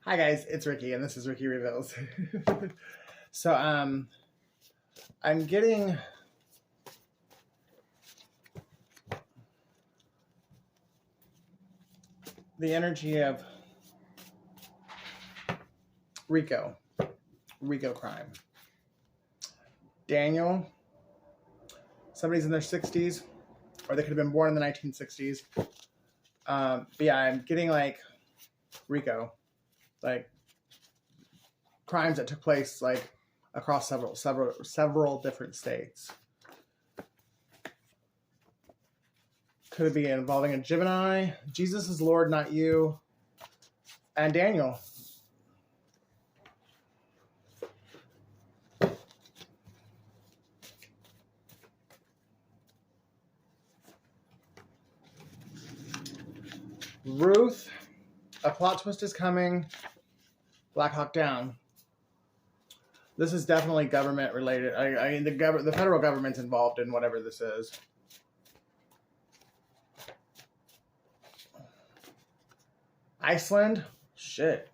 Hi guys, it's Ricky, and this is Ricky Reveals. so I'm getting the energy of Rico crime. Daniel, somebody's in their 60s, or they could have been born in the 1960s. But yeah, I'm getting like Rico, like crimes that took place like across several different states. Could it be involving a Gemini? Jesus is Lord, not you. And Daniel. Ruth, a plot twist is coming. Black Hawk Down. This is definitely government related. I mean, the federal government's involved in whatever this is. Iceland? Shit.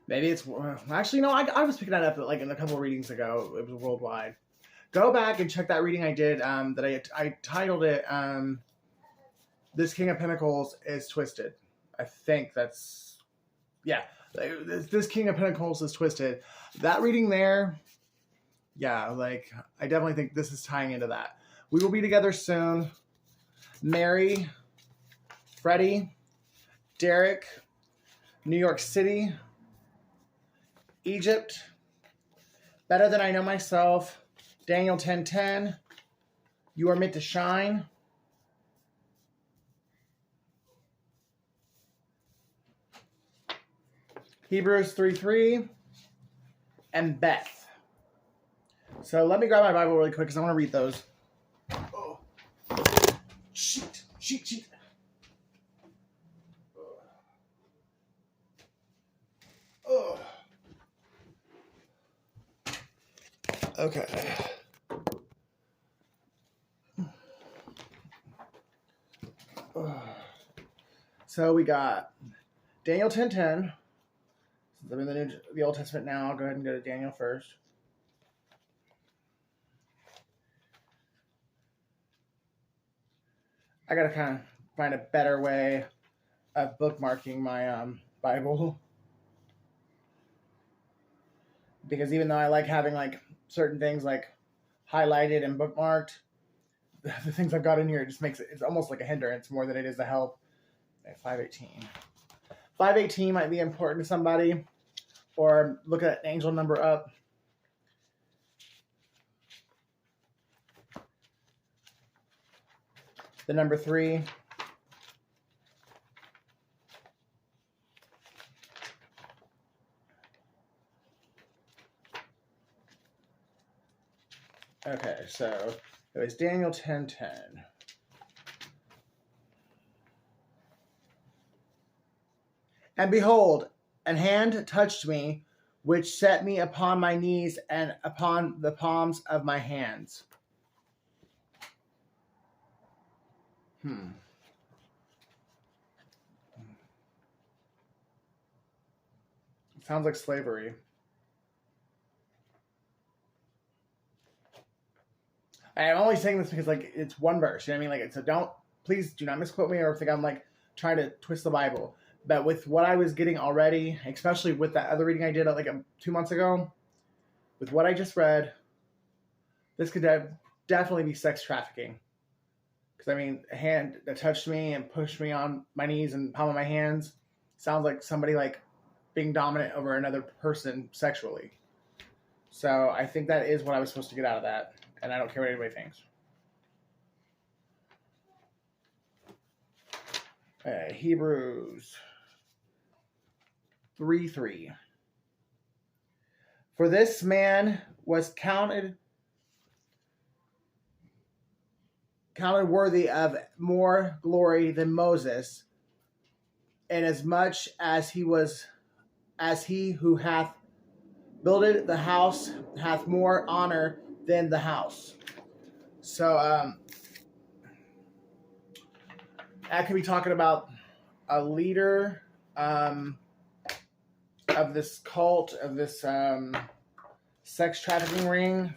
Maybe it's... Actually, no, I was picking that up like in a couple of readings ago. It was worldwide. Go back and check that reading I did that I titled it This King of Pentacles is Twisted. I think that's... Yeah. This King of Pentacles is twisted. That reading there, yeah, like, I definitely think this is tying into that. We will be together soon. Mary, Freddie, Derek, New York City, Egypt, Better Than I Know Myself, Daniel 10:10, You Are Meant to Shine, Hebrews 3:3, and Beth. So let me grab my Bible really quick because I want to read those. Oh. Sheet. Oh. Okay. So we got Daniel 10:10. I'm in the Old Testament now. I'll go ahead and go to Daniel first. I gotta kind of find a better way of bookmarking my Bible, because even though I like having like certain things like highlighted and bookmarked, the things I've got in here, it just makes it's almost like a hindrance more than it is a help. Okay, 518. 518 might be important to somebody, or look at an angel number up. The number 3. Okay, so it was Daniel 10:10. And behold, an hand touched me, which set me upon my knees and upon the palms of my hands. Sounds like slavery. I'm only saying this because like it's one verse. You know what I mean? Like, so please do not misquote me or think I'm like trying to twist the Bible. But with what I was getting already, especially with that other reading I did like 2 months ago, with what I just read, this could definitely be sex trafficking. Because I mean, a hand that touched me and pushed me on my knees and palm of my hands sounds like somebody like being dominant over another person sexually. So I think that is what I was supposed to get out of that. And I don't care what anybody thinks. Hebrews 3:3. For this man was counted worthy of more glory than Moses, inasmuch as he who hath builded the house hath more honor than the house. So that could be talking about a leader, of this cult, of this sex trafficking ring,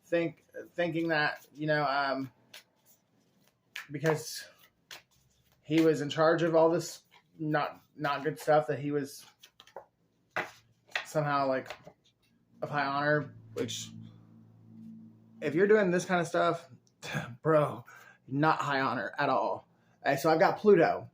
thinking that, because he was in charge of all this not good stuff, that he was somehow like of high honor, which if you're doing this kind of stuff, bro, not high honor at all. So I've got Pluto.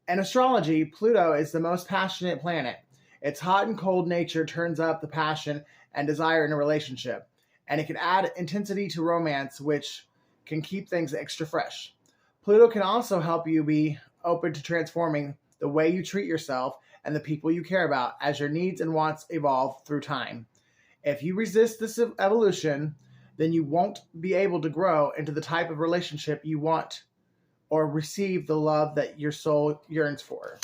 In astrology, Pluto is the most passionate planet. Its hot and cold nature turns up the passion and desire in a relationship, and it can add intensity to romance, which can keep things extra fresh. Pluto can also help you be open to transforming the way you treat yourself and the people you care about as your needs and wants evolve through time. If you resist this evolution, then you won't be able to grow into the type of relationship you want or receive the love that your soul yearns for.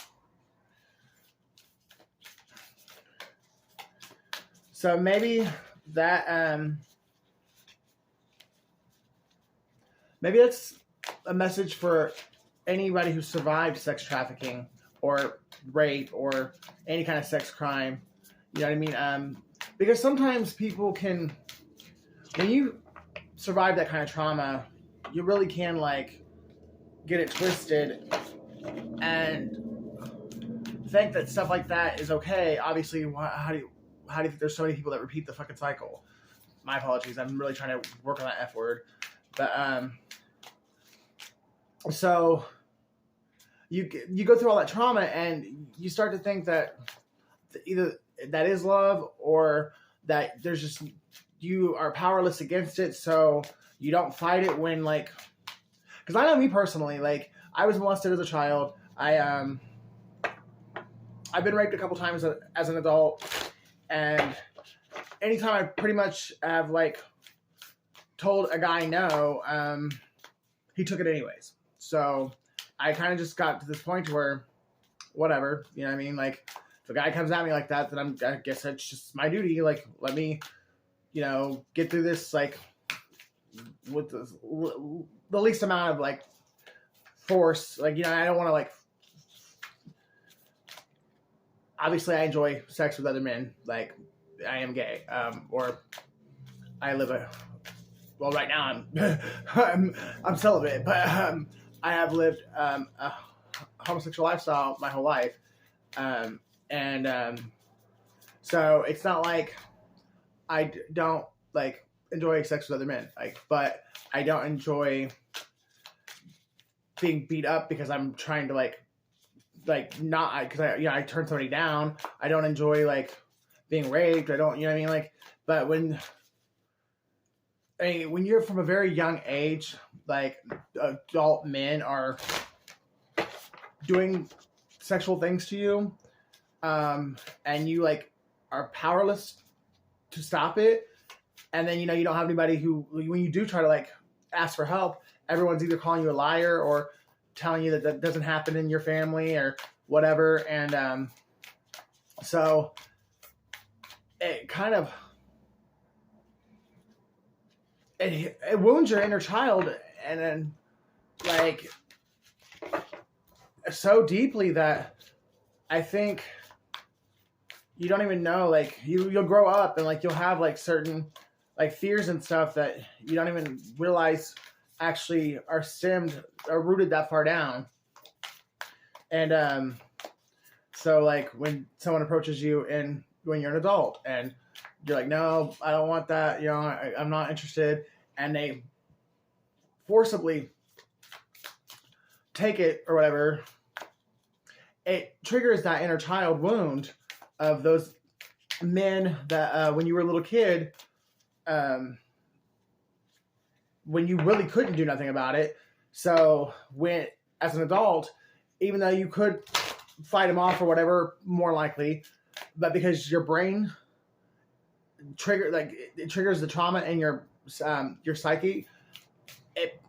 So maybe that, maybe that's a message for anybody who survived sex trafficking or rape or any kind of sex crime. You know what I mean? Because sometimes people can, when you survive that kind of trauma, you really can like get it twisted and think that stuff like that is okay. Obviously, how do you think there's so many people that repeat the fucking cycle? My apologies. I'm really trying to work on that F word. But so you go through all that trauma and you start to think that either that is love or that there's just, you are powerless against it, so you don't fight it when like, because I know me personally, like I was molested as a child. I've been raped a couple times as an adult, and anytime I pretty much have like told a guy no, he took it anyways. So I kind of just got to this point where whatever, you know what I mean? Like if a guy comes at me like that, then I guess that's just my duty. Like let me, get through this like with the least amount of like force. Like, I don't want to like, obviously I enjoy sex with other men. Like I am gay, or I live right now I'm celibate, but I have lived a homosexual lifestyle my whole life. So it's not like I don't like enjoy sex with other men, like, but I don't enjoy being beat up because I'm trying to like not, because I turn somebody down. I don't enjoy like being raped. I don't, like, but when you're from a very young age, like adult men are doing sexual things to you, and you like are powerless to stop it, and then you don't have anybody who, when you do try to like ask for help, everyone's either calling you a liar or telling you that doesn't happen in your family or whatever, and so it kind of it wounds your inner child, and then like so deeply that I think you don't even know, like you'll grow up and like you'll have like certain like fears and stuff that you don't even realize actually are rooted that far down. And so like when someone approaches you and when you're an adult and you're like, no, I don't want that, I'm not interested, and they forcibly take it or whatever, it triggers that inner child wound of those men that when you were a little kid, when you really couldn't do nothing about it. So when, as an adult, even though you could fight them off or whatever, more likely, but because your brain it triggers the trauma in your psyche, it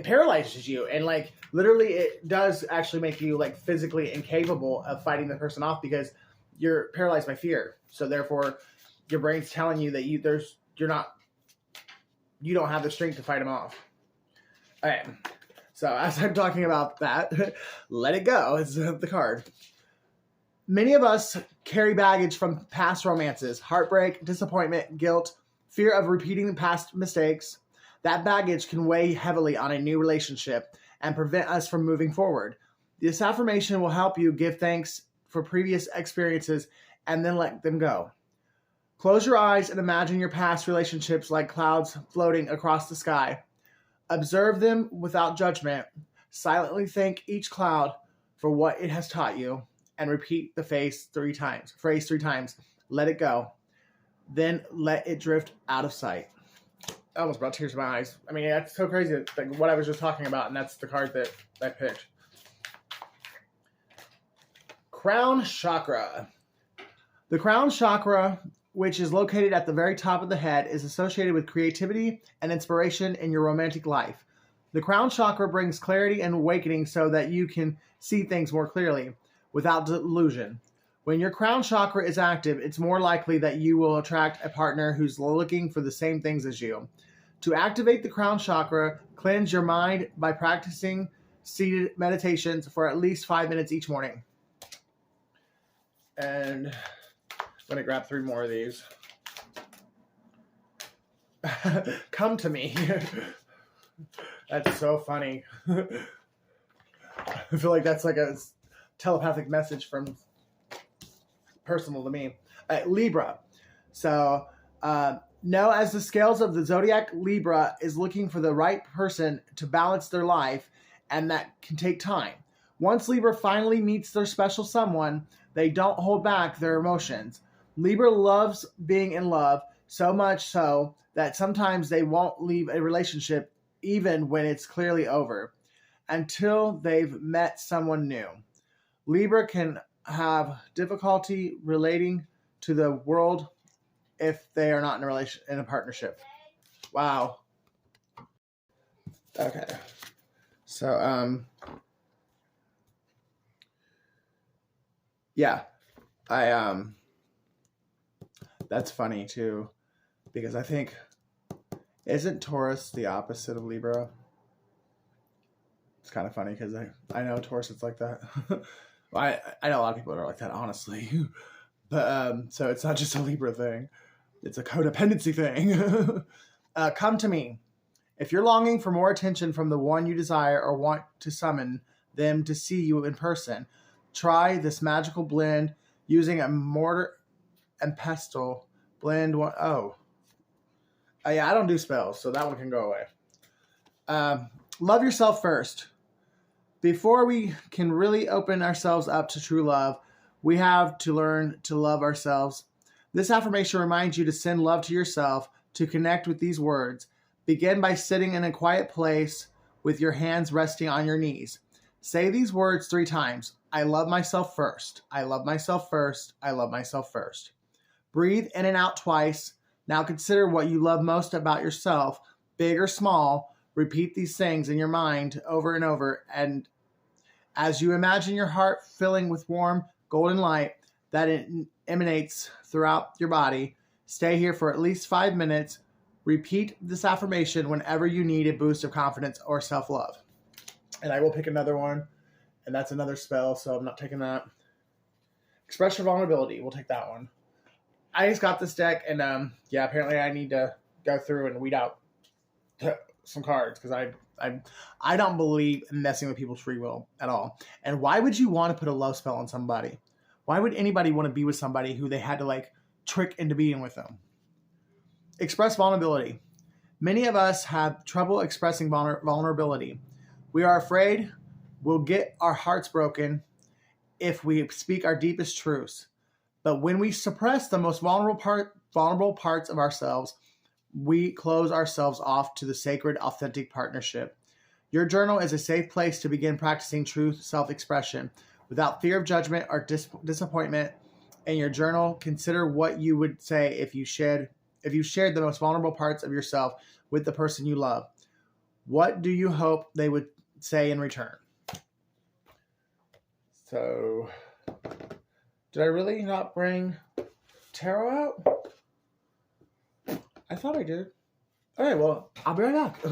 paralyzes you, and like literally it does actually make you like physically incapable of fighting the person off because you're paralyzed by fear. So therefore your brain's telling you that you don't have the strength to fight them off. All right. So as I'm talking about that, let it go. It's the card. Many of us carry baggage from past romances, heartbreak, disappointment, guilt, fear of repeating past mistakes. That baggage can weigh heavily on a new relationship and prevent us from moving forward. This affirmation will help you give thanks for previous experiences and then let them go. Close your eyes and imagine your past relationships like clouds floating across the sky. Observe them without judgment. Silently thank each cloud for what it has taught you and repeat the phrase 3 times. Let it go. Then let it drift out of sight. I almost brought tears to my eyes. I mean, that's so crazy. Like what I was just talking about, and that's the card that I picked. Crown Chakra. The crown chakra, which is located at the very top of the head, is associated with creativity and inspiration in your romantic life. The crown chakra brings clarity and awakening so that you can see things more clearly without delusion. When your crown chakra is active, it's more likely that you will attract a partner who's looking for the same things as you. To activate the crown chakra, cleanse your mind by practicing seated meditations for at least 5 minutes each morning. And I'm going to grab 3 more of these. Come to me. That's so funny. I feel like that's like a telepathic message from personal to me. Libra. So, know as the scales of the zodiac, Libra is looking for the right person to balance their life, and that can take time. Once Libra finally meets their special someone, they don't hold back their emotions. Libra loves being in love so much so that sometimes they won't leave a relationship even when it's clearly over until they've met someone new. Libra can have difficulty relating to the world if they are not in a partnership. Wow. Okay. So yeah. That's funny too, because I think, isn't Taurus the opposite of Libra? It's kind of funny because I know Taurus is like that. Well, I know a lot of people that are like that, honestly. But so it's not just a Libra thing. It's a codependency thing. Come to me. If you're longing for more attention from the one you desire or want to summon them to see you in person, try this magical blend using a mortar and pestle blend. Yeah, I don't do spells, so that one can go away. Love yourself first. Before we can really open ourselves up to true love, we have to learn to love ourselves. This affirmation reminds you to send love to yourself. To connect with these words, begin by sitting in a quiet place with your hands resting on your knees. Say these words 3 times. I love myself first. I love myself first. I love myself first. Breathe in and out twice. Now consider what you love most about yourself, big or small. Repeat these things in your mind over and over. And as you imagine your heart filling with warm, golden light that emanates throughout your body, stay here for at least 5 minutes. Repeat this affirmation whenever you need a boost of confidence or self-love. And I will pick another one, and that's another spell, so I'm not taking that. Express your vulnerability. We'll take that one. I just got this deck, and yeah, apparently I need to go through and weed out some cards because I don't believe in messing with people's free will at all. And why would you want to put a love spell on somebody? Why would anybody want to be with somebody who they had to like trick into being with them? Express vulnerability. Many of us have trouble expressing vulnerability. We are afraid we'll get our hearts broken if we speak our deepest truths. But when we suppress the most vulnerable parts of ourselves, we close ourselves off to the sacred, authentic partnership. Your journal is a safe place to begin practicing true self-expression without fear of judgment or disappointment. In your journal, consider what you would say if you shared the most vulnerable parts of yourself with the person you love. What do you hope they would say in return? So, did I really not bring tarot out? I thought I did. All right, well, I'll be right back.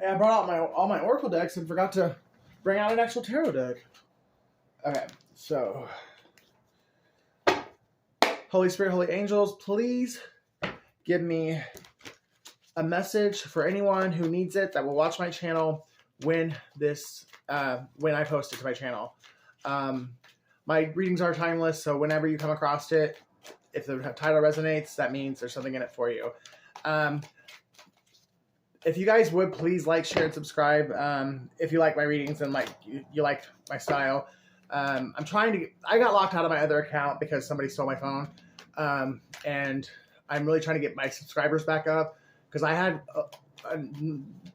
I brought out all my Oracle decks and forgot to bring out an actual tarot deck. Okay, so Holy Spirit, Holy Angels, please give me a message for anyone who needs it that will watch my channel when I post it to my channel. My readings are timeless, so whenever you come across it, if the title resonates, that means there's something in it for you. If you guys would please like, share, and subscribe. If you like my readings and you like my style. I got locked out of my other account because somebody stole my phone. And I'm really trying to get my subscribers back up because I had a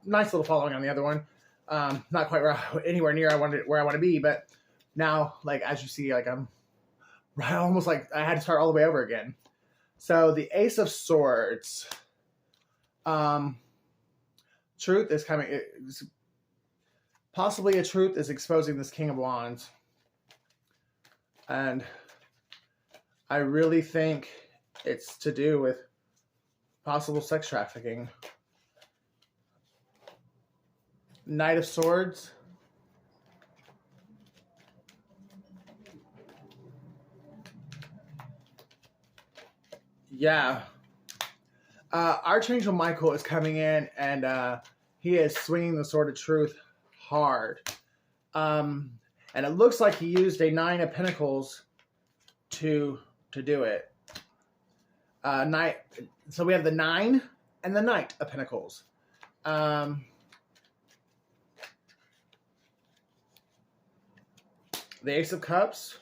nice little following on the other one. Not quite anywhere near where I want to be, but now, like, as you see, like I'm almost like I had to start all the way over again. So the Ace of Swords. Truth is coming. Possibly a truth is exposing this King of Wands. And I really think it's to do with possible sex trafficking. Knight of Swords. Yeah. Archangel Michael is coming in, and he is swinging the sword of truth hard. And it looks like he used a 9 of Pentacles to do it. So we have the 9 and the Knight of Pentacles. The Ace of Cups.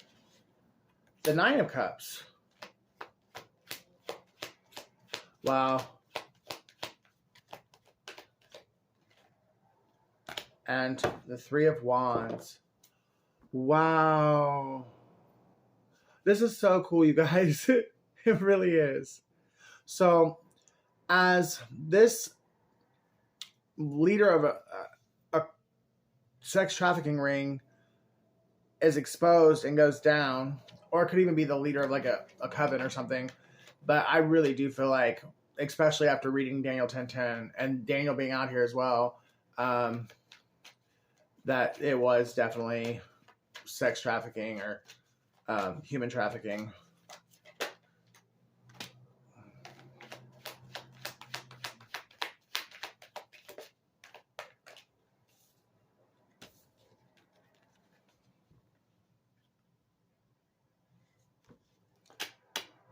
The 9 of Cups. Wow. And the 3 of Wands. Wow. This is so cool, you guys. It really is. So, as this leader of a sex trafficking ring is exposed and goes down, or it could even be the leader of like a coven or something, but I really do feel like, especially after reading Daniel 10:10 and Daniel being out here as well, that it was definitely sex trafficking or human trafficking.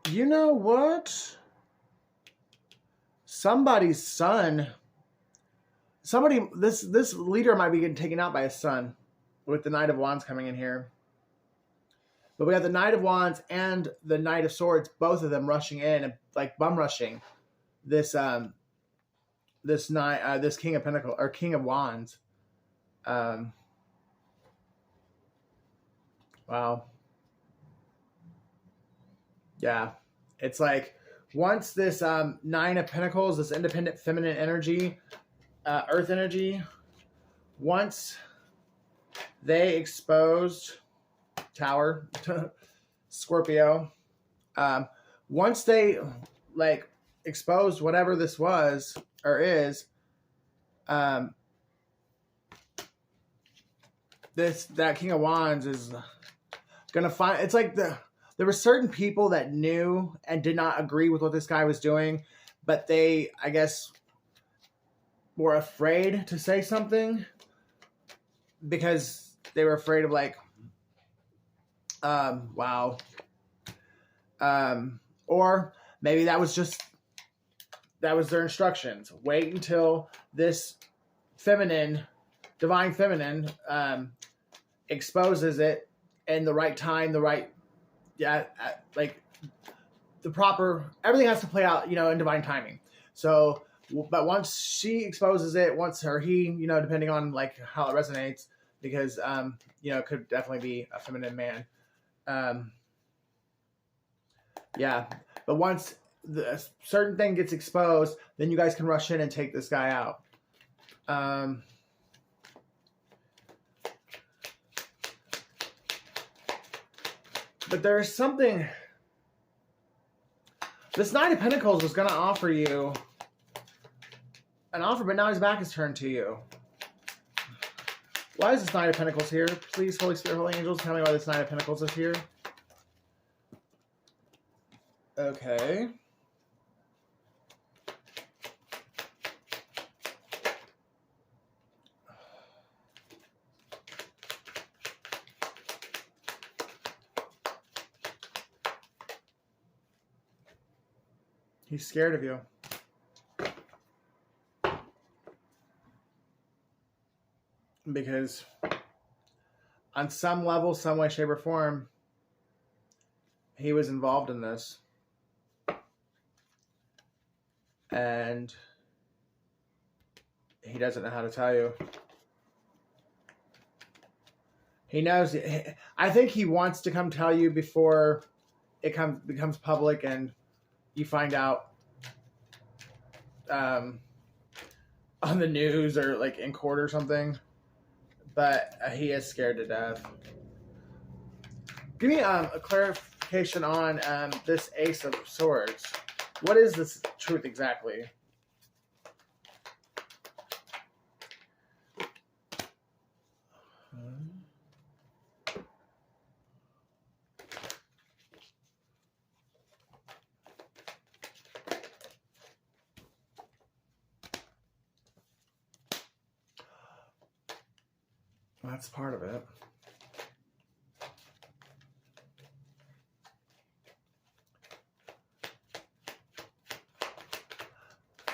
You know what? Somebody's son. This leader might be getting taken out by his son with the Knight of Wands coming in here. But we have the Knight of Wands and the Knight of Swords, both of them rushing in and like bum rushing this this King of Pentacles or King of Wands. Wow. Yeah. It's like once this 9 of Pentacles, this independent feminine energy, earth energy, once they exposed Tower, Scorpio, once they like exposed whatever this was or is, that King of Wands is gonna find. It's like there were certain people that knew and did not agree with what this guy was doing, but they, I guess, were afraid to say something because they were afraid of like, wow. Or maybe that was their instructions. Wait until this divine feminine, exposes it in the right time, like the proper, everything has to play out, in divine timing. So, but once she exposes it, he, depending on like how it resonates, because, it could definitely be a feminine man. Yeah. But once the certain thing gets exposed, then you guys can rush in and take this guy out. But there's something. This Knight of Pentacles was going to offer you an offer, but now his back is turned to you. Why is this Knight of Pentacles here? Please, Holy Spirit, Holy Angels, tell me why this Knight of Pentacles is here. Okay. He's scared of you. Because on some level, some way, shape, or form, he was involved in this. And he doesn't know how to tell you. He knows. I think he wants to come tell you before it becomes public and you find out on the news or like in court or something. But he is scared to death. Give me a clarification on this Ace of Swords. What is this truth exactly? That's part of it.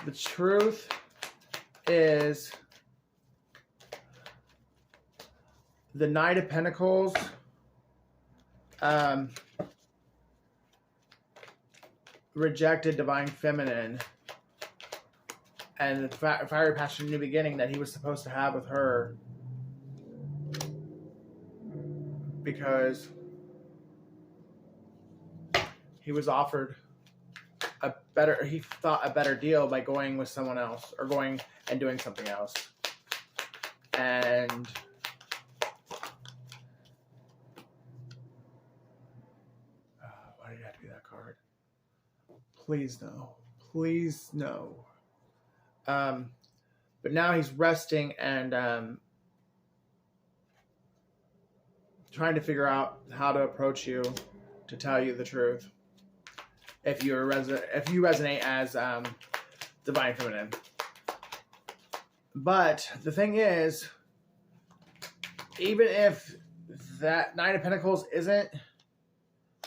The truth is the Knight of Pentacles rejected Divine Feminine and the fiery passion new beginning that he was supposed to have with her, because he was offered he thought a better deal by going with someone else or going and doing something else. And why did it have to be that card? Please no. Please no. But now he's resting and trying to figure out how to approach you to tell you the truth. If you resonate as Divine Feminine. But the thing is, even if that Knight of Pentacles isn't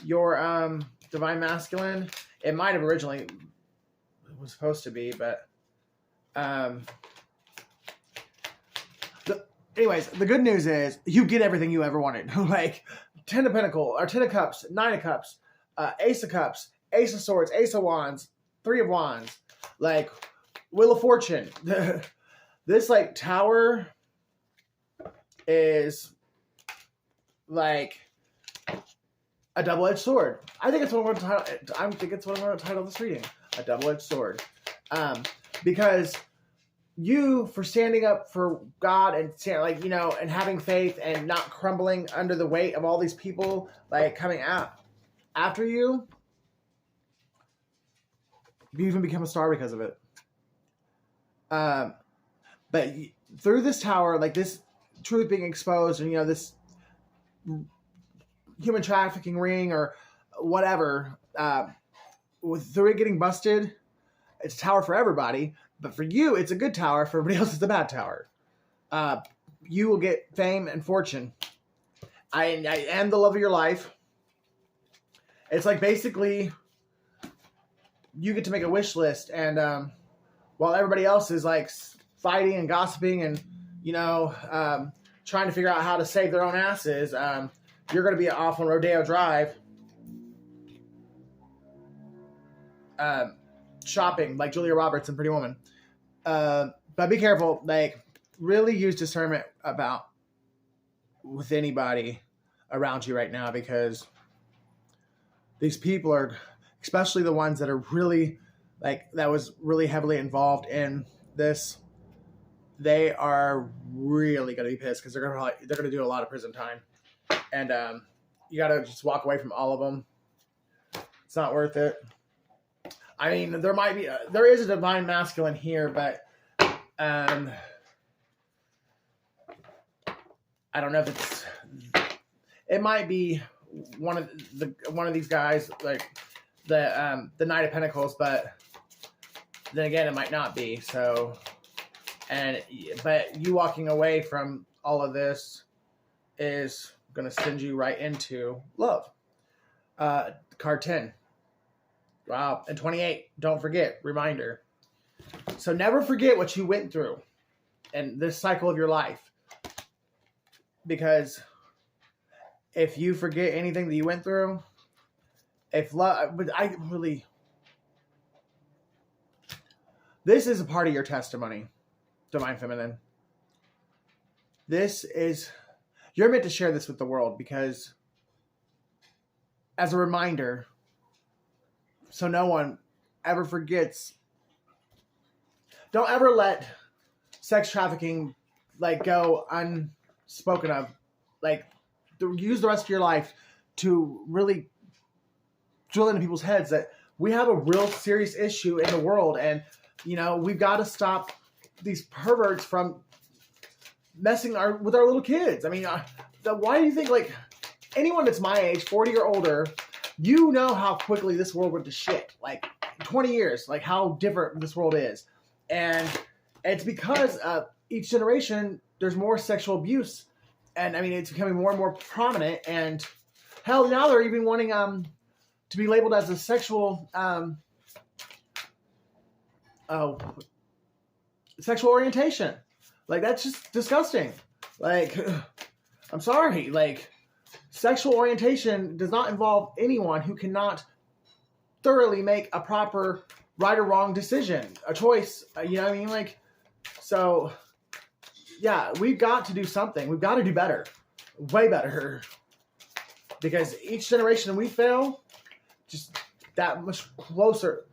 your Divine Masculine, it might have originally was supposed to be, but anyways, the good news is you get everything you ever wanted. Like 10 of Pentacles, or 10 of Cups, 9 of Cups, Ace of Cups, Ace of Swords, Ace of Wands, 3 of Wands, like Wheel of Fortune. This like tower is like a double-edged sword. I think it's what I'm going to title. I think it's what I'm going to title this reading: a double-edged sword. Because you, for standing up for God and like, you know, and having faith and not crumbling under the weight of all these people like coming out after you. You even become a star because of it. But through this tower, like this truth being exposed, and you know, this human trafficking ring or whatever, through it getting busted, it's a tower for everybody. But for you, it's a good tower. For everybody else, it's a bad tower. You will get fame and fortune. I am the love of your life. It's like basically you get to make a wish list, and while everybody else is like fighting and gossiping and, you know, trying to figure out how to save their own asses, you're going to be off on Rodeo Drive shopping like Julia Roberts and Pretty Woman. But be careful, like really use discernment with anybody around you right now, because these people are, especially the ones that are really like, that was really heavily involved in this, they are really going to be pissed because they're going to do a lot of prison time. And you got to just walk away from all of them. It's not worth it. I mean, there is a Divine Masculine here, but I don't know if it might be one of these guys, like the Knight of Pentacles, but then again, it might not be. So, but you walking away from all of this is going to send you right into love. Card 10. Wow. And 28. Don't forget. Reminder. So never forget what you went through in this cycle of your life. Because if you forget anything that you went through, this is a part of your testimony, Divine Feminine. You're meant to share this with the world, because as a reminder, so no one ever forgets. Don't ever let sex trafficking go unspoken of. Use the rest of your life to really drill into people's heads that we have a real serious issue in the world, and we've got to stop these perverts from messing with our little kids. I mean, why do you think anyone that's my age, 40 or older, you know how quickly this world went to shit? 20 years, how different this world is. And it's because each generation, there's more sexual abuse. And I mean, it's becoming more and more prominent. And hell, now they're even wanting to be labeled as a sexual sexual orientation. That's just disgusting. I'm sorry. Sexual orientation does not involve anyone who cannot thoroughly make a proper right or wrong decision, a choice. You know what I mean? So, yeah, we've got to do something. We've got to do better. Way better. Because each generation we fail, just that much closer